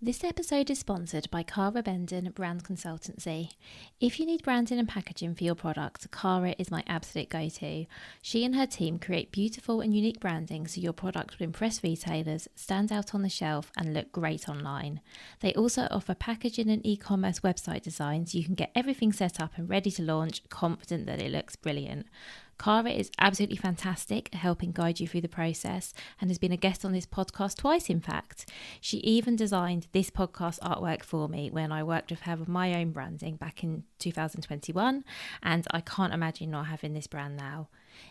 This episode is sponsored by Cara Bendon Brand Consultancy. If you need branding and packaging for your product, Cara is my absolute go-to. She and her team create beautiful and unique branding so your product will impress retailers, stand out on the shelf and look great online. They also offer packaging and e-commerce website designs so you can get everything set up and ready to launch, confident that it looks brilliant. Cara is absolutely fantastic at helping guide you through the process and has been a guest on this podcast twice, in fact. She even designed this podcast artwork for me when I worked with her with my own branding back in 2021, and I can't imagine not having this brand now.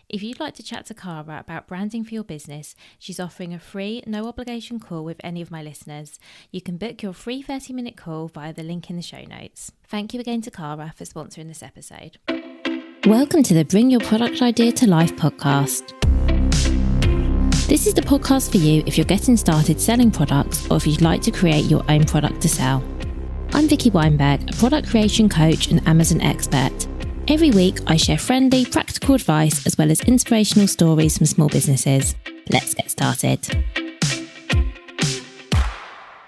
If you'd like to chat to Cara about branding for your business, she's offering a free, no obligation call with any of my listeners. You can book your free 30-minute call via the link in the show notes. Thank you again to Cara for sponsoring this episode. Welcome to the Bring Your Product Idea to Life podcast. This is the podcast for you if you're getting started selling products or if you'd like to create your own product to sell. I'm Vicky Weinberg, a product creation coach and Amazon expert. Every week I share friendly, practical advice as well as inspirational stories from small businesses. Let's get started.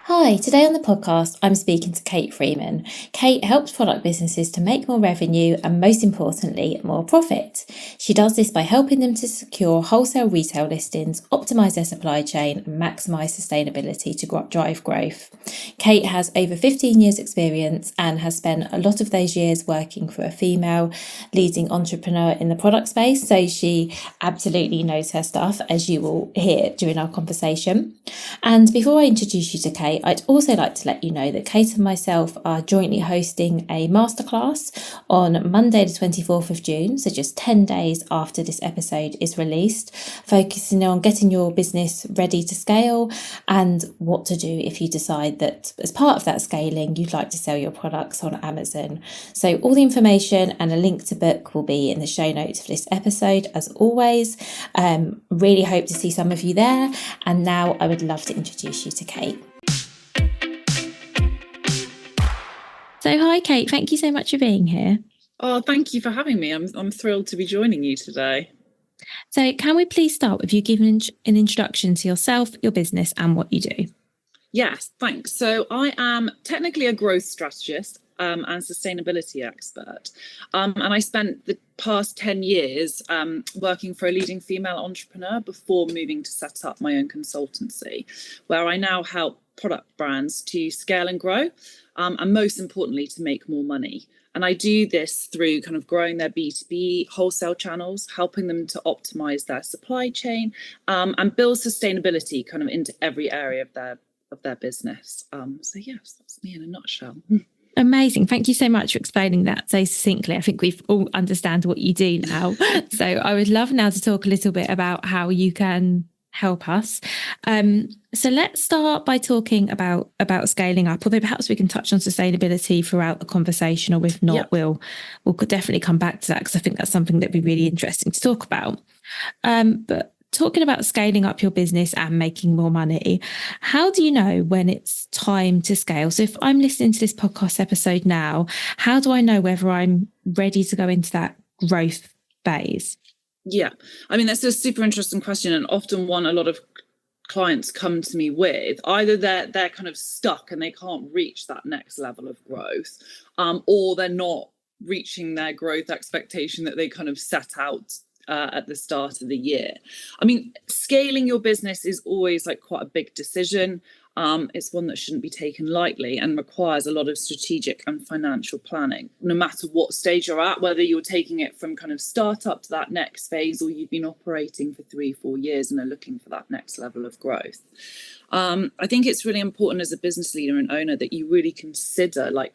Hi, today on the podcast, I'm speaking to Kate Freeman. Kate helps product businesses to make more revenue and, most importantly, more profit. She does this by helping them to secure wholesale retail listings, optimise their supply chain and maximise sustainability to drive growth. Kate has over 15 years experience and has spent a lot of those years working for a female leading entrepreneur in the product space, so she absolutely knows her stuff, as you will hear during our conversation. And before I introduce you to Kate, I'd also like to let you know that Kate and myself are jointly hosting a masterclass on Monday the 24th of June, so just 10 days after this episode is released, focusing on getting your business ready to scale and what to do if you decide that as part of that scaling you'd like to sell your products on Amazon. So all the information and a link to book will be in the show notes for this episode as always. Really hope to see some of you there, and now I would love to introduce you to Kate. So hi Kate, thank you so much for being here. Oh, thank you for having me. I'm thrilled to be joining you today. So can we please start with you giving an introduction to yourself, your business and what you do? Yes, thanks. So I am technically a growth strategist and sustainability expert. And I spent the past 10 years working for a leading female entrepreneur before moving to set up my own consultancy, where I now help product brands to scale and grow, and most importantly, to make more money. And I do this through kind of growing their B2B wholesale channels, helping them to optimize their supply chain, and build sustainability kind of into every area of their business. So yes, that's me in a nutshell. Amazing. Thank you so much for explaining that so succinctly. I think we've all understand what you do now. So I would love now to talk a little bit about how you can help us. So let's start by talking about scaling up, although perhaps we can touch on sustainability throughout the conversation, or if not, we'll definitely come back to that because I think that's something that'd be really interesting to talk about. But talking about scaling up your business and making more money, how do you know when it's time to scale? So if I'm listening to this podcast episode now, how do I know whether I'm ready to go into that growth phase? Yeah, I mean, that's a super interesting question, and often one a lot of clients come to me with. Either they're kind of stuck and they can't reach that next level of growth, or they're not reaching their growth expectation that they kind of set out at the start of the year. I mean, scaling your business is always like quite a big decision. It's one that shouldn't be taken lightly and requires a lot of strategic and financial planning, no matter what stage you're at, whether you're taking it from kind of startup to that next phase, or you've been operating for 3-4 years and are looking for that next level of growth. I think it's really important as a business leader and owner that you really consider like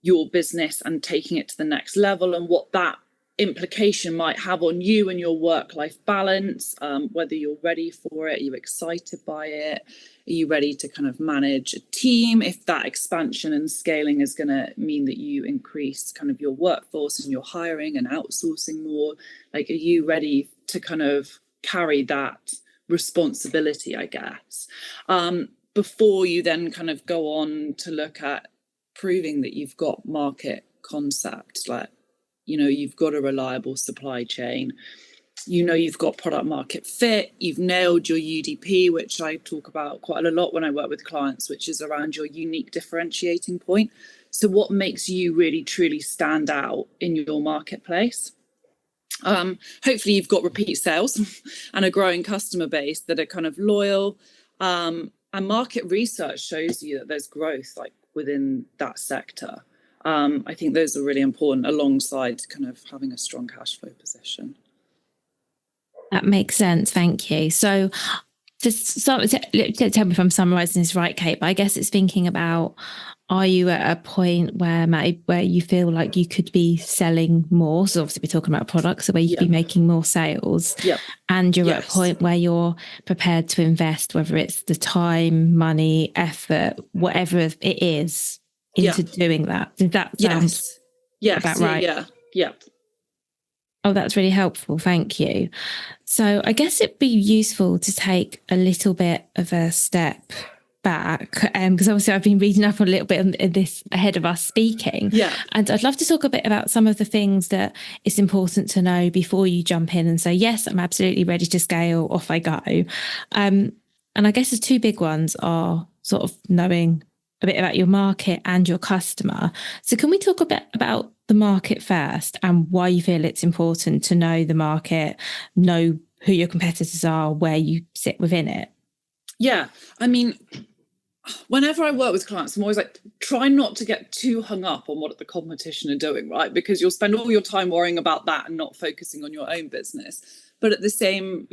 your business and taking it to the next level and what that implication might have on you and your work-life balance, whether you're ready for it, are you excited by it, are you ready to kind of manage a team, if that expansion and scaling is going to mean that you increase kind of your workforce and you're hiring and outsourcing more, like are you ready to kind of carry that responsibility, I guess, before you then kind of go on to look at proving that you've got market concept, like, you know, you've got a reliable supply chain, you know you've got product market fit, you've nailed your UDP, which I talk about quite a lot when I work with clients, which is around your unique differentiating point. So what makes you really truly stand out in your marketplace? Hopefully you've got repeat sales and a growing customer base that are kind of loyal. And market research shows you that there's growth like within that sector. I think those are really important alongside kind of having a strong cash flow position. That makes sense. Thank you. So just tell me if I'm summarising this right, Kate, but I guess it's thinking about, are you at a point where you feel like you could be selling more? So obviously we're talking about products, so where you could be making more sales. And you're at a point where you're prepared to invest, whether it's the time, money, effort, whatever it is, into doing that. Does that sound about right? Yeah. Oh, that's really helpful. Thank you. So I guess it'd be useful to take a little bit of a step back, because obviously I've been reading up a little bit on this ahead of us speaking. And I'd love to talk a bit about some of the things that it's important to know before you jump in and say, yes, I'm absolutely ready to scale, off I go. And I guess the two big ones are sort of knowing a bit about your market and your customer. So can we talk a bit about the market first and why you feel it's important to know the market, know who your competitors are, where you sit within it? Yeah, I mean, whenever I work with clients, I'm always like, try not to get too hung up on what the competition are doing, right? Because you'll spend all your time worrying about that and not focusing on your own business. But at the same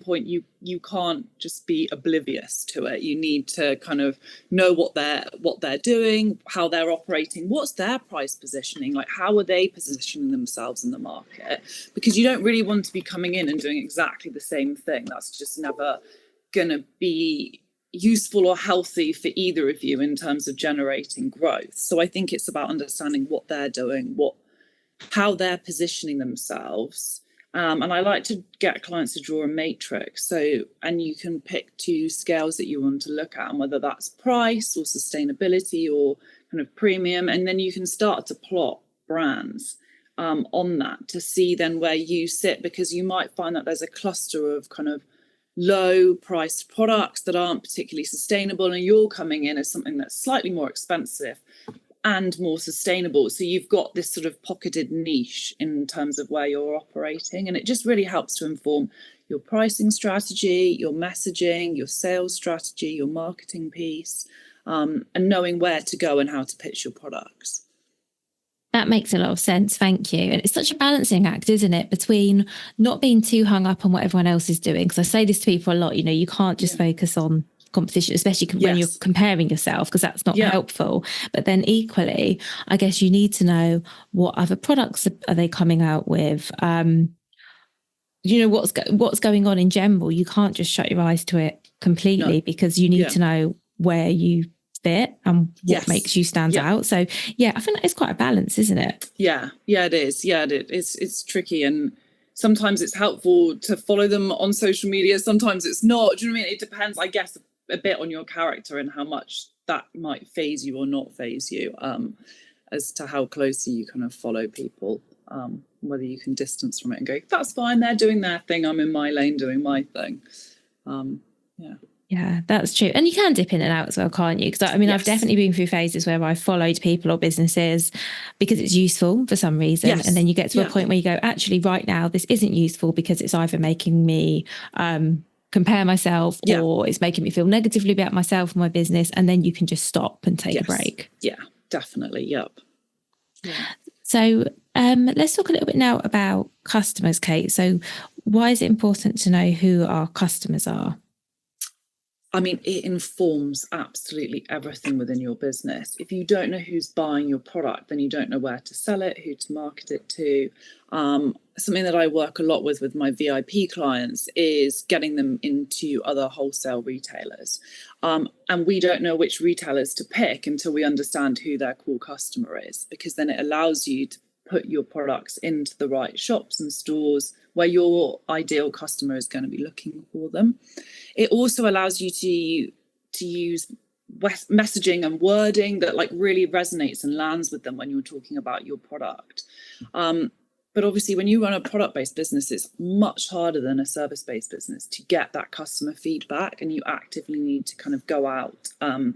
point, you can't just be oblivious to it. You need to kind of know what they're doing, how they're operating, what's their price positioning, like how are they positioning themselves in the market? Because you don't really want to be coming in and doing exactly the same thing. That's just never going to be useful or healthy for either of you in terms of generating growth. So I think it's about understanding what they're doing, how they're positioning themselves. And I like to get clients to draw a matrix. And you can pick two scales that you want to look at, and whether that's price or sustainability or kind of premium. And then you can start to plot brands on that to see then where you sit, because you might find that there's a cluster of kind of low priced products that aren't particularly sustainable, and you're coming in as something that's slightly more expensive and more sustainable. So you've got this sort of pocketed niche in terms of where you're operating, and it just really helps to inform your pricing strategy, your messaging, your sales strategy, your marketing piece, and knowing where to go and how to pitch your products. That makes a lot of sense. Thank you. And it's such a balancing act, isn't it, between not being too hung up on what everyone else is doing? Because I say this to people a lot, you can't just focus on competition, especially when you're comparing yourself, because that's not helpful. But then equally, I guess you need to know what other products are they coming out with. What's going on in general. You can't just shut your eyes to it completely, because you need to know where you fit and what makes you stand out. So I think that is quite a balance, isn't it? Yeah, it is. It's tricky, and sometimes it's helpful to follow them on social media, sometimes it's not. Do you know what I mean? It depends, I guess, a bit on your character and how much that might phase you or not phase you, as to how closely you kind of follow people, whether you can distance from it and go, that's fine, they're doing their thing, I'm in my lane doing my thing. Yeah, that's true. And you can dip in and out as well, can't you? Because I've definitely been through phases where I've followed people or businesses because it's useful for some reason. And then you get to a point where you go, actually, right now, this isn't useful because it's either making me compare myself or it's making me feel negatively about myself and my business. And then you can just stop and take a break. Yeah, definitely. Yep. So let's talk a little bit now about customers, Kate. So why is it important to know who our customers are? I mean, it informs absolutely everything within your business. If you don't know who's buying your product, then you don't know where to sell it, who to market it to. Something that I work a lot with my VIP clients is getting them into other wholesale retailers. And we don't know which retailers to pick until we understand who their core customer is, because then it allows you to put your products into the right shops and stores where your ideal customer is going to be looking for them. It also allows you to use messaging and wording that like really resonates and lands with them when you're talking about your product. But obviously, when you run a product-based business, it's much harder than a service-based business to get that customer feedback, and you actively need to kind of go out and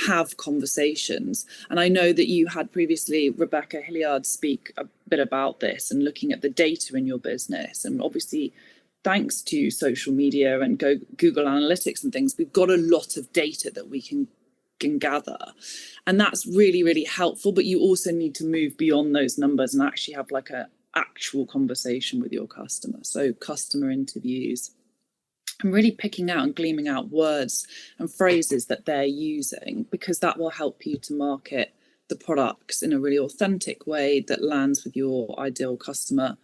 have conversations. And I know that you had previously Rebecca Hilliard speak a bit about this and looking at the data in your business. And obviously, thanks to social media and Google Analytics and things, we've got a lot of data that we can gather, and that's really, really helpful. But you also need to move beyond those numbers and actually have like a actual conversation with your customer. So customer interviews, and really picking out and gleaming out words and phrases that they're using, because that will help you to market the products in a really authentic way that lands with your ideal customer.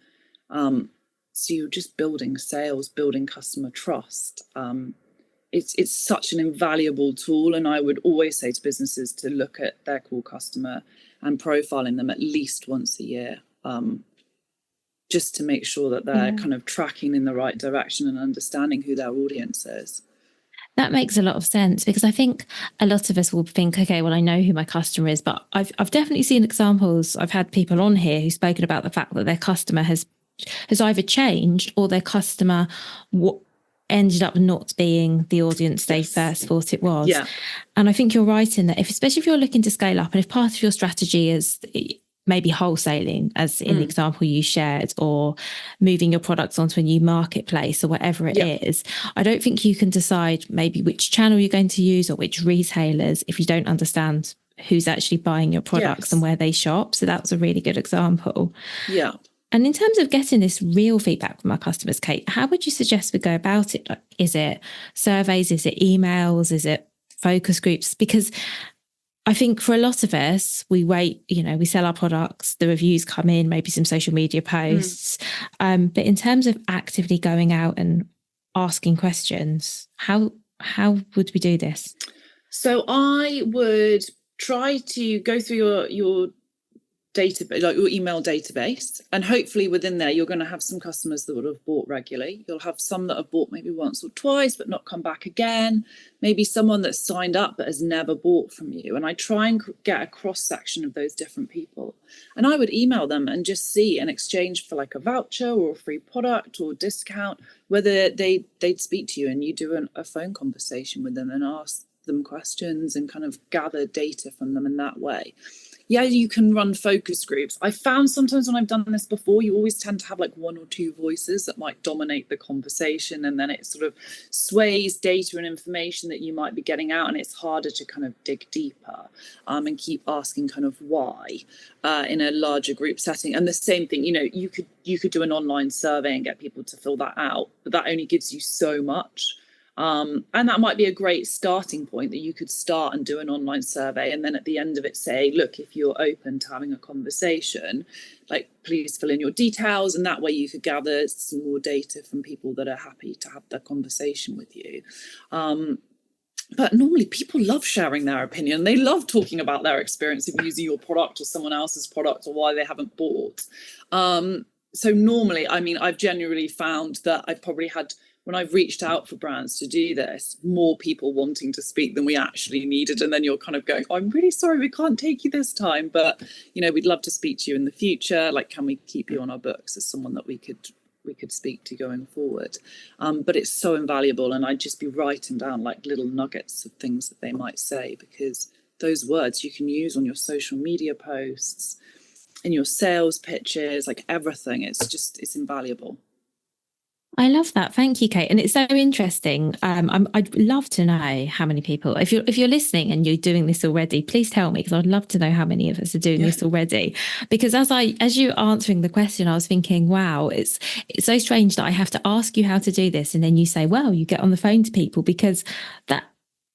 So you're just building sales, building customer trust. It's such an invaluable tool, and I would always say to businesses to look at their core customer and profiling them at least once a year, just to make sure that they're kind of tracking in the right direction and understanding who their audience is. That makes a lot of sense, because I think a lot of us will think, okay, well, I know who my customer is, but I've definitely seen examples. I've had people on here who've spoken about the fact that their customer has either changed, or their customer ended up not being the audience they first thought it was. Yeah. And I think you're right in that, especially if you're looking to scale up, and if part of your strategy is maybe wholesaling, as in the example you shared, or moving your products onto a new marketplace or whatever it is, I don't think you can decide maybe which channel you're going to use or which retailers if you don't understand who's actually buying your products and where they shop. So that was a really good example. Yeah. And in terms of getting this real feedback from our customers, Kate, how would you suggest we go about it? Like, is it surveys? Is it emails? Is it focus groups? Because I think for a lot of us, we wait, we sell our products, the reviews come in, maybe some social media posts. But in terms of actively going out and asking questions, how would we do this? So I would try to go through your database, like your email database, and hopefully within there you're going to have some customers that would have bought regularly. You'll have some that have bought maybe once or twice but not come back again, maybe someone that's signed up but has never bought from you. And I try and get a cross section of those different people, and I would email them and just see in exchange for like a voucher or a free product or discount whether they'd speak to you, and you do a phone conversation with them and ask them questions and kind of gather data from them in that way. Yeah, you can run focus groups. I found sometimes when I've done this before, you always tend to have like one or two voices that might dominate the conversation, and then it sort of sways data and information that you might be getting out, and it's harder to kind of dig deeper and keep asking kind of why in a larger group setting. And the same thing, you could do an online survey and get people to fill that out, but that only gives you so much. And that might be a great starting point, that you could start and do an online survey, and then at the end of it say, look, if you're open to having a conversation, like, please fill in your details, and that way you could gather some more data from people that are happy to have that conversation with you. But normally people love sharing their opinion. They love talking about their experience of using your product or someone else's product, or why they haven't bought. So normally, I've genuinely found that I've probably had, when I've reached out for brands to do this, more people wanting to speak than we actually needed. And then you're kind of going, I'm really sorry, we can't take you this time, but we'd love to speak to you in the future. Like, can we keep you on our books as someone that we could speak to going forward? But it's so invaluable, and I'd just be writing down like little nuggets of things that they might say, because those words you can use on your social media posts, in your sales pitches, like everything. It's invaluable. I love that. Thank you, Kate. And it's so interesting. I'd love to know how many people, if you're listening and you're doing this already, please tell me, because I'd love to know how many of us are doing this already. Because as you answering the question, I was thinking, wow, it's so strange that I have to ask you how to do this, and then you say, well, you get on the phone to people, because that,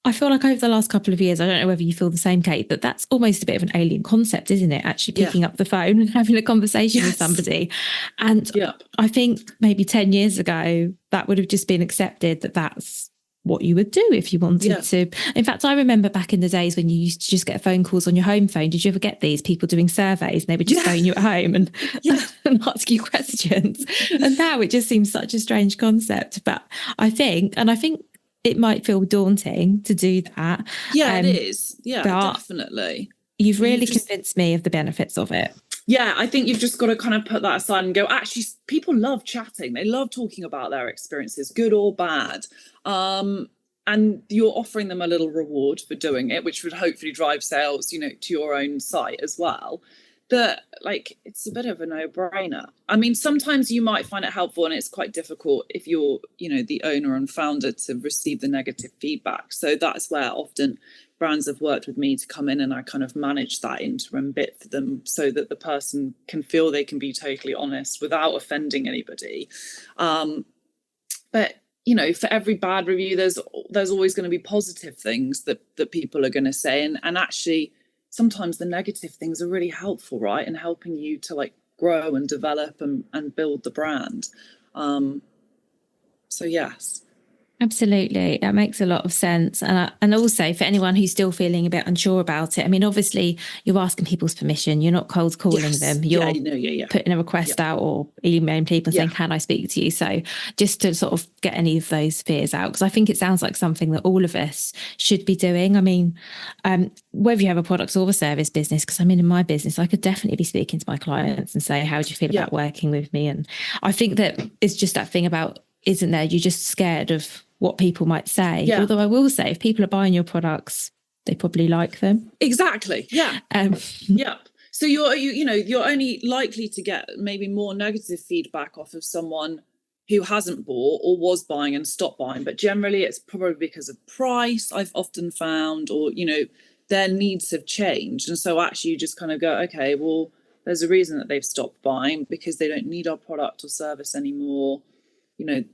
I feel like over the last couple of years, I don't know whether you feel the same, Kate, but that's almost a bit of an alien concept, isn't it? Actually picking up the phone and having a conversation with somebody. And I think maybe 10 years ago, that would have just been accepted, that that's what you would do if you wanted to. In fact, I remember back in the days when you used to just get phone calls on your home phone. Did you ever get these people doing surveys, and they would just phone you at home and ask you questions? And now it just seems such a strange concept. But I think it might feel daunting to do that. Yeah, it is. Yeah, definitely. You've really convinced me of the benefits of it. Yeah, I think you've just got to kind of put that aside and go, actually, people love chatting. They love talking about their experiences, good or bad. And you're offering them a little reward for doing it, which would hopefully drive sales, you know, to your own site as well. That, like, it's a bit of a no-brainer. I mean, sometimes you might find it helpful, and it's quite difficult if you're, you know, the owner and founder, to receive the negative feedback. So that's where often brands have worked with me to come in, and I kind of manage that interim bit for them, so that the person can feel they can be totally honest without offending anybody. But you know, for every bad review, there's always going to be positive things that people are going to say, and actually sometimes the negative things are really helpful, right, in helping you to like grow and develop and build the brand. So yes. Absolutely. That makes a lot of sense. And also for anyone who's still feeling a bit unsure about it, I mean, obviously you're asking people's permission. You're not cold calling them. You're putting a request out or emailing people saying, can I speak to you? So just to sort of get any of those fears out, because I think it sounds like something that all of us should be doing. I mean, whether you have a product or a service business, because I mean, in my business, I could definitely be speaking to my clients and say, how do you feel about working with me? And I think that it's just that thing about, isn't there, you're just scared of what people might say. Although I will say, if people are buying your products, they probably like them. Exactly. Yeah. So you're only likely to get maybe more negative feedback off of someone who hasn't bought or was buying and stopped buying. But generally it's probably because of price, I've often found, or, you know, their needs have changed. And so actually you just kind of go, okay, well, there's a reason that they've stopped buying, because they don't need our product or service anymore. You know,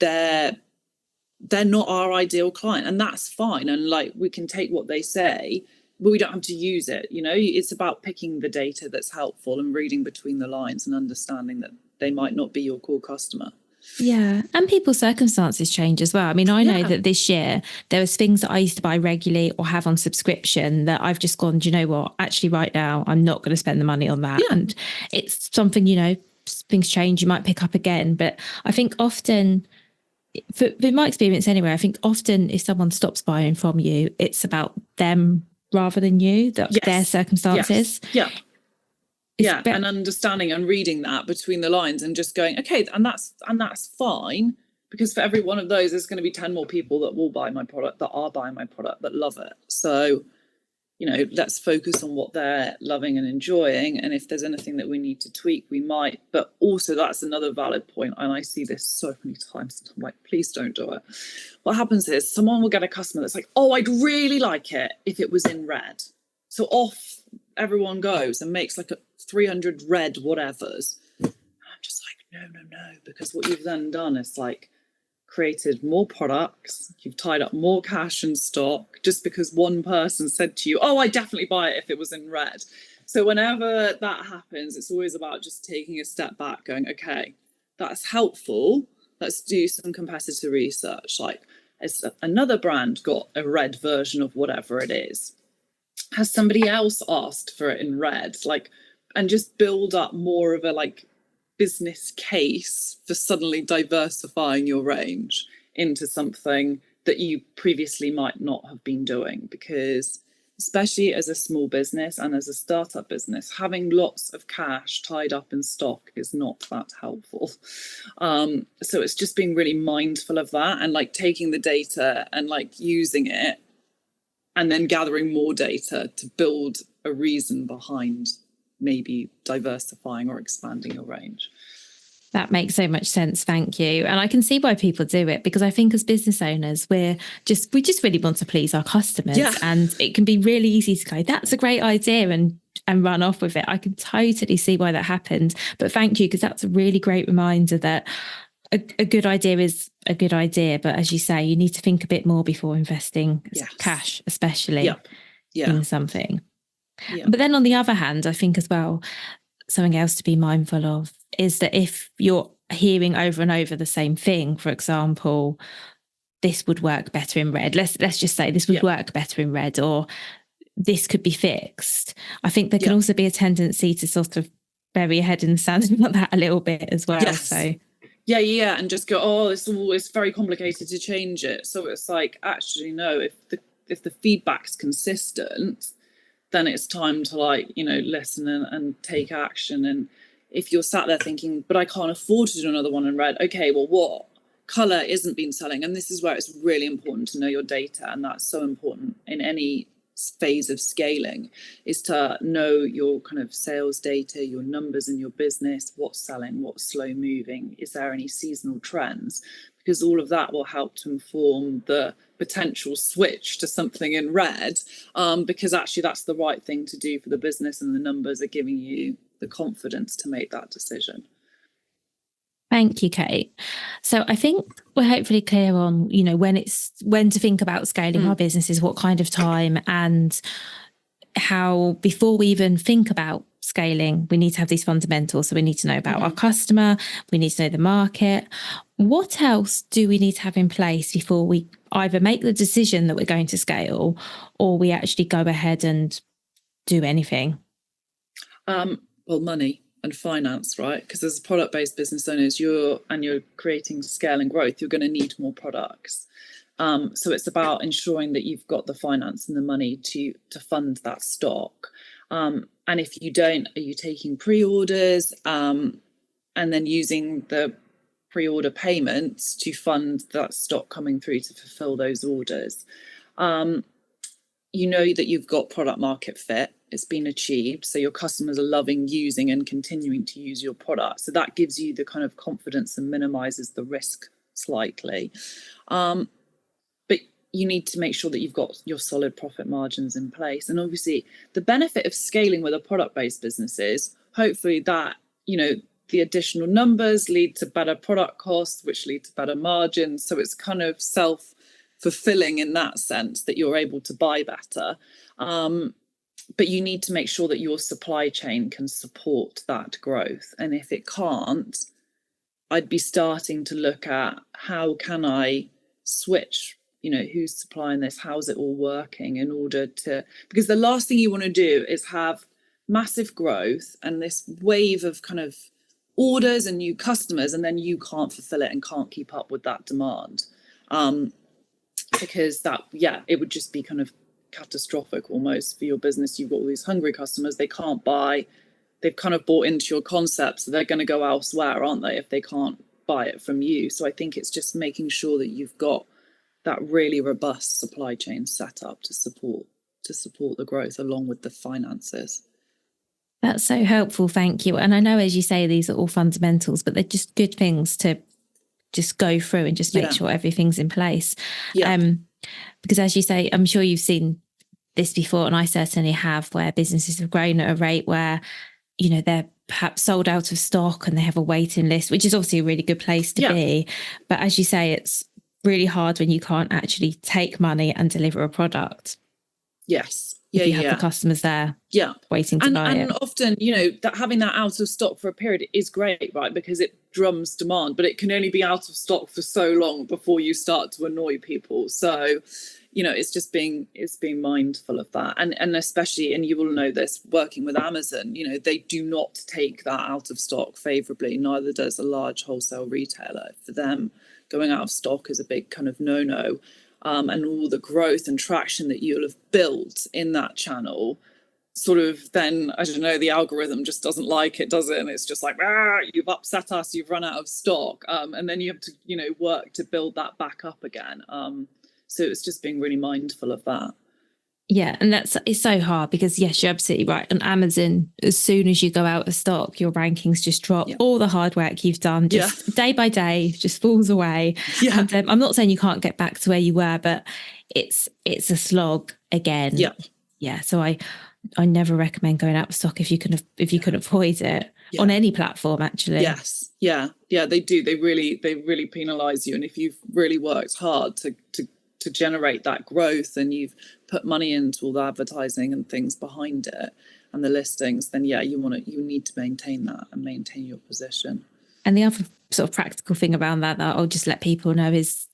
they're not our ideal client, and that's fine. And like, we can take what they say, but we don't have to use it. You know, it's about picking the data that's helpful and reading between the lines and understanding that they might not be your core customer. Yeah. And people's circumstances change as well. I mean, I know that this year there was things that I used to buy regularly or have on subscription that I've just gone, do you know what, actually right now I'm not going to spend the money on that. And it's something, you know, things change, you might pick up again. But I think often, in my experience anyway, I think often if someone stops buying from you, it's about them rather than you, their circumstances. And understanding and reading that between the lines and just going, okay, and that's fine, because for every one of those there's going to be 10 more people that will buy my product, that are buying my product, that love it. So, you know, let's focus on what they're loving and enjoying. And if there's anything that we need to tweak, we might. But also, that's another valid point. And I see this so many times. I'm like, please don't do it. What happens is someone will get a customer that's like, oh, I'd really like it if it was in red. So off everyone goes and makes like a 300 red whatevers. And I'm just like, no, because what you've then done is like created more products, you've tied up more cash and stock, just because one person said to you, oh, I definitely buy it if it was in red. So whenever that happens, it's always about just taking a step back, going, okay, that's helpful, let's do some competitor research. Like, has another brand got a red version of whatever it is? Has somebody else asked for it in red? Like, and just build up more of a like business case for suddenly diversifying your range into something that you previously might not have been doing. Because especially as a small business and as a startup business, having lots of cash tied up in stock is not that helpful. So it's just being really mindful of that, and like taking the data and like using it, and then gathering more data to build a reason behind maybe diversifying or expanding your range. That makes so much sense. Thank you. And I can see why people do it, because I think as business owners, we just really want to please our customers. And it can be really easy to go, that's a great idea, and run off with it. I can totally see why that happened. But thank you, because that's a really great reminder that a good idea is a good idea. But as you say, you need to think a bit more before investing cash, especially in something. But then on the other hand, I think as well, something else to be mindful of is that if you're hearing over and over the same thing, for example, this would work better in red. Let's just say this would work better in red, or this could be fixed. I think there can also be a tendency to sort of bury your head in the sand about that a little bit as well. So and just go, oh, it's very complicated to change it. So it's like, actually, no, if the feedback's consistent, then it's time to listen and take action. And if you're sat there thinking, but I can't afford to do another one in red, okay, well, what colour isn't been selling? And this is where it's really important to know your data, and that's so important in any phase of scaling, is to know your kind of sales data, your numbers in your business, what's selling, what's slow moving, is there any seasonal trends, because all of that will help to inform the potential switch to something in red, because actually that's the right thing to do for the business, and the numbers are giving you the confidence to make that decision. Thank you, Kate. So I think we're hopefully clear on, when to think about scaling our businesses, what kind of time, and how before we even think about scaling, we need to have these fundamentals. So we need to know about our customer, we need to know the market. What else do we need to have in place before we either make the decision that we're going to scale, or we actually go ahead and do anything? Well, money and finance, right? Because as product-based business owners, you're creating scale and growth, you're going to need more products. So it's about ensuring that you've got the finance and the money to fund that stock. And if you don't, are you taking pre-orders and then using the pre-order payments to fund that stock coming through to fulfill those orders? You know that you've got product market fit, it's been achieved, so your customers are loving using and continuing to use your product. So that gives you the kind of confidence and minimizes the risk slightly. But you need to make sure that you've got your solid profit margins in place. And obviously the benefit of scaling with a product-based business is hopefully that, the additional numbers lead to better product costs, which lead to better margins. So it's kind of self-fulfilling in that sense, that you're able to buy better. But you need to make sure that your supply chain can support that growth. And if it can't, I'd be starting to look at how can I switch, who's supplying this, how's it all working, in order to, because the last thing you want to do is have massive growth and this wave of kind of orders and new customers, and then you can't fulfill it and can't keep up with that demand. Because it would just be kind of catastrophic almost for your business. You've got all these hungry customers, they can't buy, they've kind of bought into your concept, so they're going to go elsewhere, aren't they, if they can't buy it from you. So I think it's just making sure that you've got that really robust supply chain set up to support the growth along with the finances. That's so helpful, thank you. And I know, as you say, these are all fundamentals, but they're just good things to just go through and just make sure everything's in place. Because as you say, I'm sure you've seen this before, and I certainly have, where businesses have grown at a rate where, they're perhaps sold out of stock and they have a waiting list, which is obviously a really good place to be. But as you say, it's really hard when you can't actually take money and deliver a product. Yes. If you have the customers there waiting to buy it. And often, that having that out of stock for a period is great, right? Because it drums demand, but it can only be out of stock for so long before you start to annoy people. So, it's being mindful of that. And especially, and you will know this, working with Amazon, they do not take that out of stock favorably. Neither does a large wholesale retailer. For them, going out of stock is a big kind of no-no. And all the growth and traction that you'll have built in that channel, sort of then, I don't know, the algorithm just doesn't like it, does it? And it's just like, you've upset us, you've run out of stock. And then you have to, work to build that back up again. So it's just being really mindful of that. Yeah, and it's so hard because, yes, you're absolutely right. On Amazon, as soon as you go out of stock, your rankings just drop. All the hard work you've done just day by day just falls away. And I'm not saying you can't get back to where you were, but it's a slog again. So I never recommend going out of stock if you can avoid it on any platform, actually. They do. They really penalize you. And if you've really worked hard to generate that growth and you've put money into all the advertising and things behind it and the listings, then you need to maintain that and maintain your position. And the other sort of practical thing around that I'll just let people know is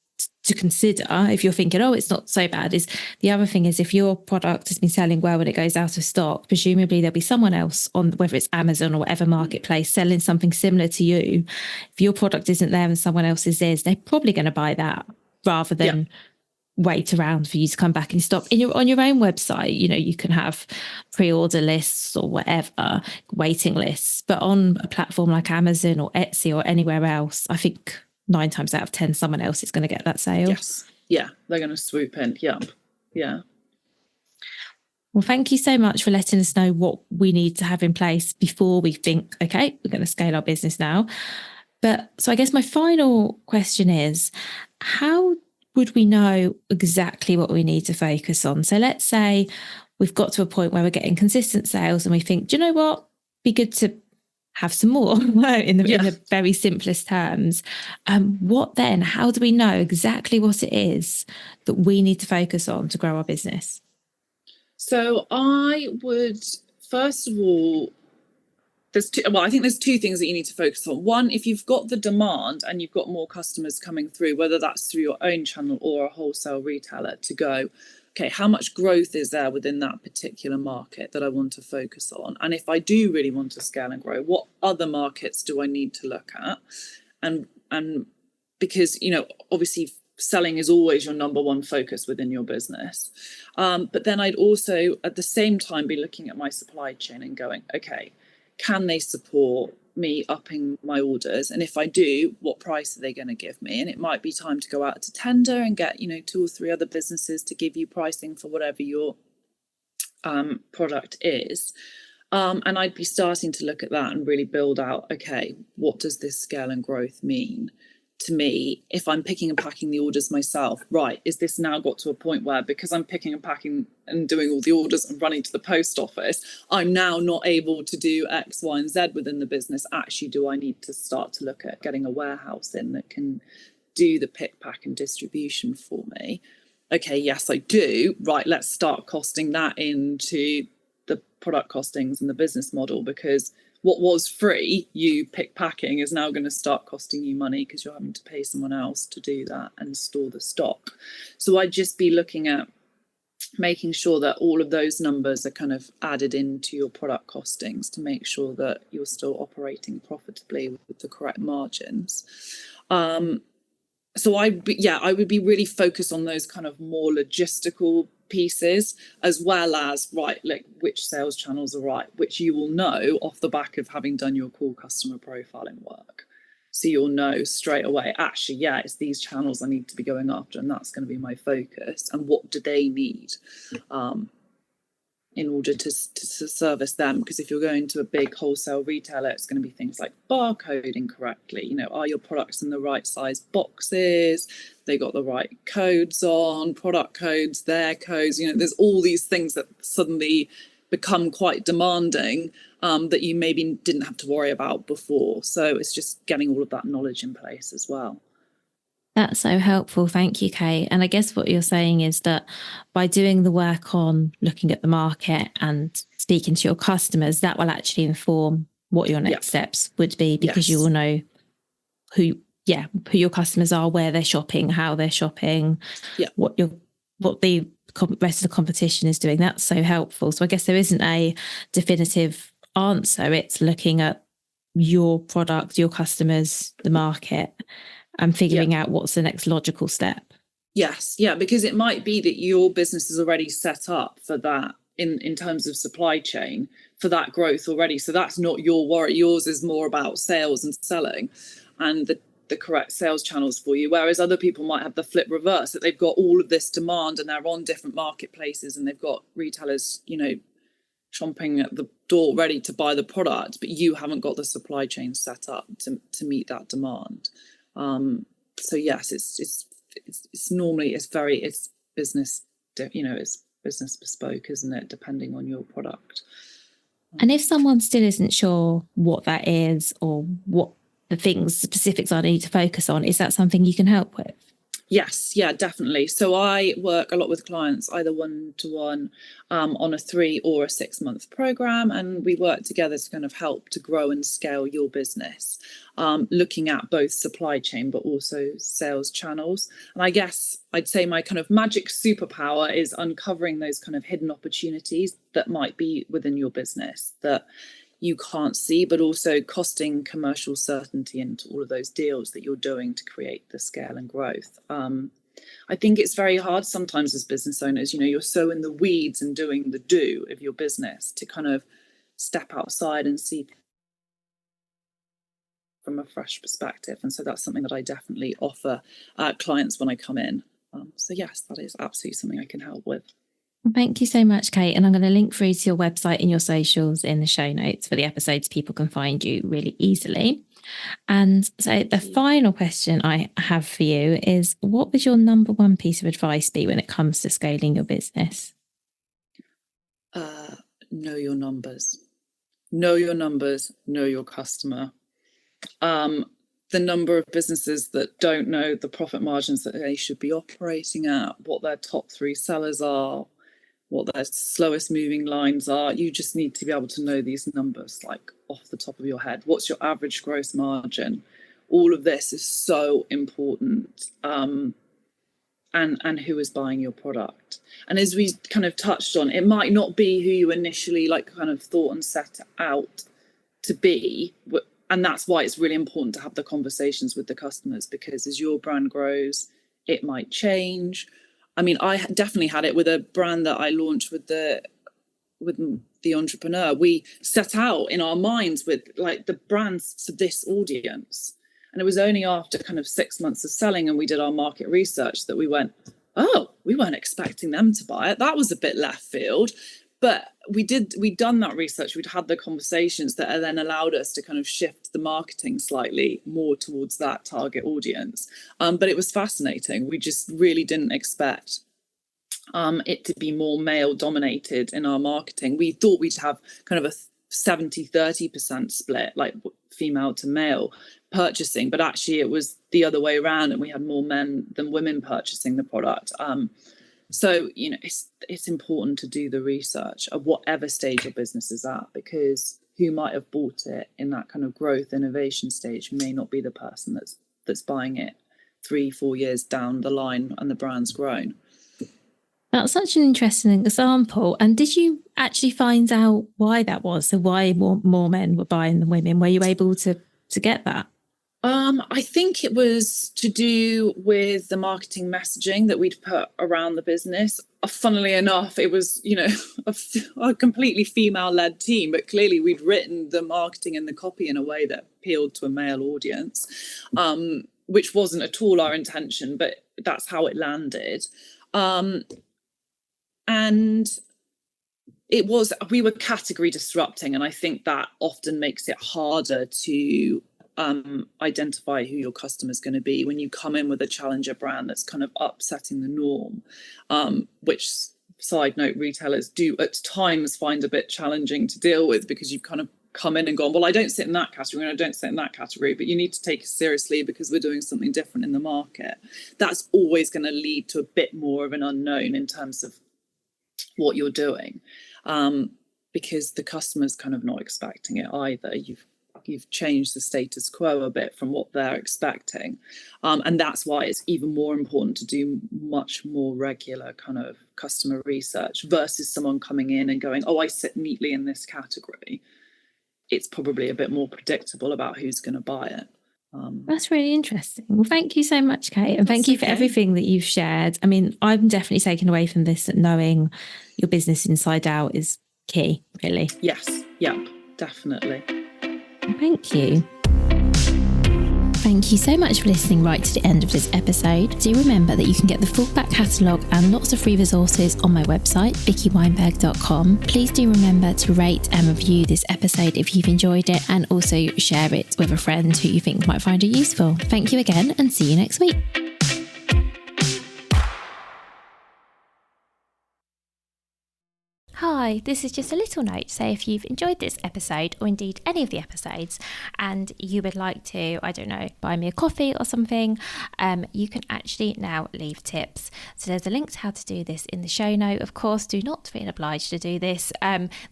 to consider, if you're thinking, it's not so bad, is the other thing is, if your product has been selling well when it goes out of stock, presumably there'll be someone else on, whether it's Amazon or whatever marketplace, selling something similar to you. If your product isn't there and someone else's is, they're probably going to buy that rather than wait around for you to come back and stop. On your own website, you can have pre-order lists or whatever, waiting lists, but on a platform like Amazon or Etsy or anywhere else, I think 9 times out of 10 someone else is going to get that sale. Yes. Yeah, they're going to swoop in. Yeah. Well, thank you so much for letting us know what we need to have in place before we think, okay, we're going to scale our business now. But so I guess my final question is, how would we know exactly what we need to focus on? So let's say we've got to a point where we're getting consistent sales and we think, do you know what? Be good to have some more in the very simplest terms. What then? How do we know exactly what it is that we need to focus on to grow our business? So I would, first of all, I think there's 2 things that you need to focus on. One, if you've got the demand and you've got more customers coming through, whether that's through your own channel or a wholesale retailer, to go, okay, how much growth is there within that particular market that I want to focus on? And if I do really want to scale and grow, what other markets do I need to look at? And because, obviously selling is always your number one focus within your business. But then I'd also at the same time be looking at my supply chain and going, okay, can they support me upping my orders? And if I do, what price are they going to give me? And it might be time to go out to tender and get, 2 or 3 other businesses to give you pricing for whatever your product is. And I'd be starting to look at that and really build out, okay, what does this scale and growth mean to me? If I'm picking and packing the orders myself, right, is this now got to a point where, because I'm picking and packing and doing all the orders and running to the post office, I'm now not able to do X, Y, and Z within the business? Actually, do I need to start to look at getting a warehouse in that can do the pick, pack and distribution for me? Okay, yes, I do. Right, let's start costing that into the product costings and the business model, because what was free, you pick packing, is now going to start costing you money because you're having to pay someone else to do that and store the stock. So I'd just be looking at making sure that all of those numbers are kind of added into your product costings to make sure that you're still operating profitably with the correct margins. So I would be really focused on those kind of more logistical pieces, as well as, right, like which sales channels are right, which you will know off the back of having done your core customer profiling work. So you'll know straight away, actually, it's these channels I need to be going after, and that's going to be my focus. And what do they need in order to service them? Because if you're going to a big wholesale retailer, it's going to be things like barcoding correctly. Are your products in the right size boxes? They got the right codes on, product codes, their codes. There's all these things that suddenly become quite demanding that you maybe didn't have to worry about before. So it's just getting all of that knowledge in place as well. That's so helpful. Thank you, Kate. And I guess what you're saying is that by doing the work on looking at the market and speaking to your customers, that will actually inform what your next steps would be, because you will know who your customers are, where they're shopping, how they're shopping, what the rest of the competition is doing. That's so helpful. So I guess there isn't a definitive answer. It's looking at your product, your customers, the market, and figuring out what's the next logical step. Yes, because it might be that your business is already set up for that in terms of supply chain, for that growth already. So that's not your worry. Yours is more about sales and selling and the correct sales channels for you. Whereas other people might have the flip reverse, that they've got all of this demand and they're on different marketplaces and they've got retailers, chomping at the door ready to buy the product, but you haven't got the supply chain set up to meet that demand. So yes, it's normally it's business, it's business bespoke, isn't it? Depending on your product. And if someone still isn't sure what that is or what the specifics I need to focus on, is that something you can help with? Yes, definitely. So I work a lot with clients, either one-to-one on a 3 or a 6 month program, and we work together to kind of help to grow and scale your business, looking at both supply chain but also sales channels. And I guess I'd say my kind of magic superpower is uncovering those kind of hidden opportunities that might be within your business that you can't see, but also costing commercial certainty into all of those deals that you're doing to create the scale and growth. I think it's very hard sometimes as business owners, you're so in the weeds and doing the do of your business to kind of step outside and see from a fresh perspective. And so that's something that I definitely offer clients when I come in. So yes, that is absolutely something I can help with. Thank you so much, Kate. And I'm going to link through to your website and your socials in the show notes for the episodes. People can find you really easily. And so the final question I have for you is, what would your number one piece of advice be when it comes to scaling your business? Know your numbers. Know your numbers, know your customer. The number of businesses that don't know the profit margins that they should be operating at, what their top 3 sellers are, what their slowest moving lines are. You just need to be able to know these numbers like off the top of your head. What's your average gross margin? All of this is so important. And who is buying your product. And as we kind of touched on, it might not be who you initially kind of thought and set out to be. And that's why it's really important to have the conversations with the customers, because as your brand grows, it might change. I mean, I definitely had it with a brand that I launched with the entrepreneur. We set out in our minds with like the brands to this audience. And it was only after kind of 6 months of selling and we did our market research that we went, oh, we weren't expecting them to buy it. That was a bit left field. But we'd done that research, we'd had the conversations that then allowed us to kind of shift the marketing slightly more towards that target audience. But it was fascinating. We just really didn't expect it to be more male dominated in our marketing. We thought we'd have kind of a 70-30% split, like female to male purchasing, but actually it was the other way around, and we had more men than women purchasing the product. So, it's important to do the research of whatever stage your business is at, because who might have bought it in that kind of growth innovation stage may not be the person that's buying it 3-4 years down the line and the brand's grown. That's such an interesting example. And did you actually find out why that was? So why more men were buying than women? Were you able to get that? I think it was to do with the marketing messaging that we'd put around the business. Funnily enough, it was, a completely female-led team, but clearly we'd written the marketing and the copy in a way that appealed to a male audience, which wasn't at all our intention, but that's how it landed. And we were category disrupting, and I think that often makes it harder to identify who your customer is going to be when you come in with a challenger brand that's kind of upsetting the norm, which, side note, retailers do at times find a bit challenging to deal with, because you've kind of come in and gone, well, I don't sit in that category and I don't sit in that category, but you need to take it seriously because we're doing something different in the market. That's always going to lead to a bit more of an unknown in terms of what you're doing, because the customer's kind of not expecting it either. You've changed the status quo a bit from what they're expecting. And that's why it's even more important to do much more regular kind of customer research versus someone coming in and going, oh, I sit neatly in this category. It's probably a bit more predictable about who's going to buy it. That's really interesting. Well, thank you so much, Kate. And thank you for everything that you've shared. I mean, I'm definitely taking away from this that knowing your business inside out is key, really. Yes. Yeah, definitely. Thank you. Thank you so much for listening right to the end of this episode. Do remember that you can get the full back catalogue and lots of free resources on my website, vickyweinberg.com. Please do remember to rate and review this episode if you've enjoyed it, and also share it with a friend who you think might find it useful. Thank you again, and see you next week. Hi, this is just a little note to say if you've enjoyed this episode, or indeed any of the episodes, and you would like to, I don't know, buy me a coffee or something, you can actually now leave tips. So there's a link to how to do this in the show note. Of course, do not feel obliged to do this.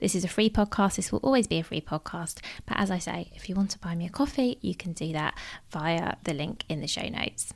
This is a free podcast. This will always be a free podcast. But as I say, if you want to buy me a coffee, you can do that via the link in the show notes.